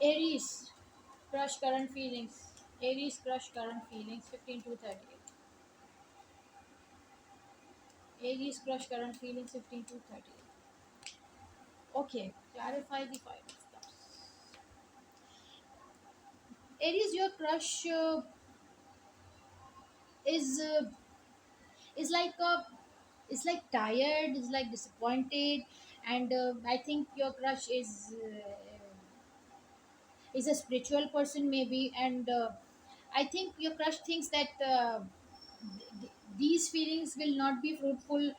Aries, crush current feelings. Aries, crush current feelings, 15 to 38. Aries, crush current feelings, 15 to 38. Okay, clarify the five of cups. Aries, your crush is uh, is like is like tired, is like disappointed, and I think your crush is a spiritual person maybe, and I think your crush thinks that these feelings will not be fruitful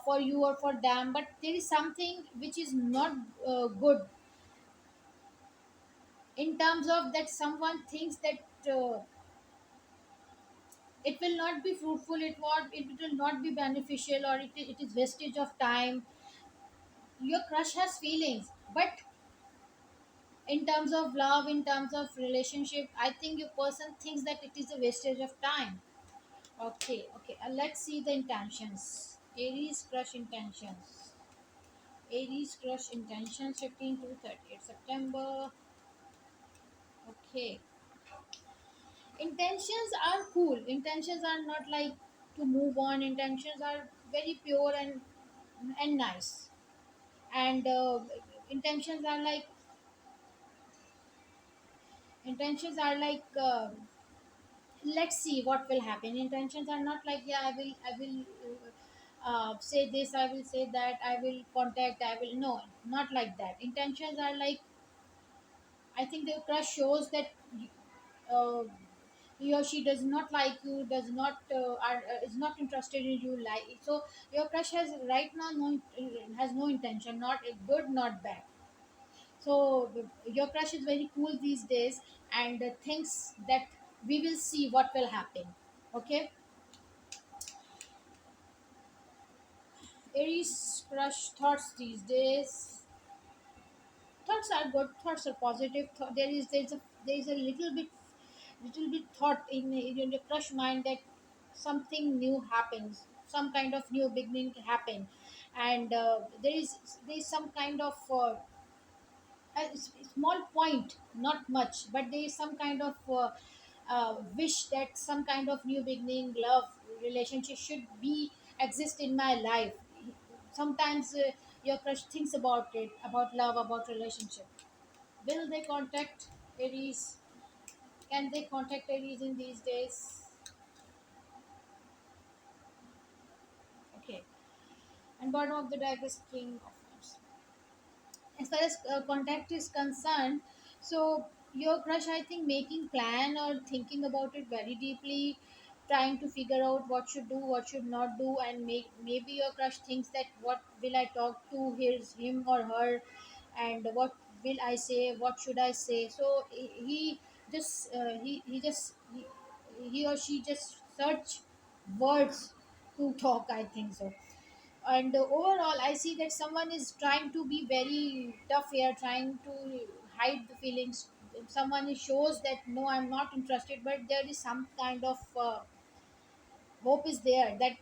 for you or for them, but there is something which is not good in terms of that someone thinks that it will not be fruitful, it will not be beneficial, or it is wastage of time. Your crush has feelings, but in terms of love, in terms of relationship, I think your person thinks that it is a wastage of time. Okay, okay, let's see the intentions. Aries crush intentions. Aries crush intentions, 15 to 30th September. Okay, intentions are cool. Intentions are not like to move on. Intentions are very pure and nice. And intentions are like intentions are like let's see what will happen. Intentions are not like, yeah, I will say this, I will say that, I will contact, I will, no, not like that. Intentions are like, I think the crush shows that uh, he or she does not like you, does not is not interested in you, like, so your crush has right now has no intention, not good, not bad. So your crush is very cool these days, and thinks that we will see what will happen. Okay. Aries crush thoughts these days. Thoughts are good. Thoughts are positive. There is a little bit thought in the crush mind that something new happens, some kind of new beginning happen, and there is some kind of small point, not much, but there is some kind of wish that some kind of new beginning, love, relationship should be exist in my life. Sometimes your crush thinks about it, about love, about relationship. Will they contact Aries? Can they contact Aries in these days? Okay. And bottom of the deck is King of Wands. As far as contact is concerned, so your crush, I think, making plan or thinking about it very deeply, trying to figure out what should do, what should not do, and maybe your crush thinks that what will I talk to him or her, and what will I say, what should I say. So he just he or she just search words to talk, I think so. And overall, I see that someone is trying to be very tough here, trying to hide the feelings. Someone shows that no, I'm not interested, but there is some kind of hope is there that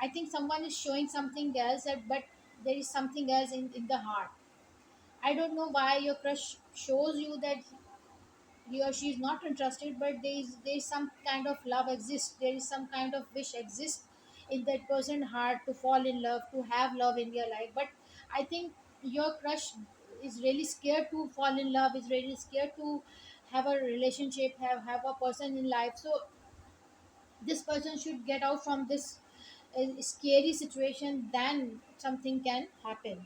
I think someone is showing something else, but there is something else in the heart. I don't know why your crush shows you that he or she is not interested, but there is some kind of love exists, there is some kind of wish exists in that person's heart to fall in love, to have love in your life. But I think your crush is really scared to fall in love, is really scared to have a relationship, have a person in life. So this person should get out from this scary situation, then something can happen.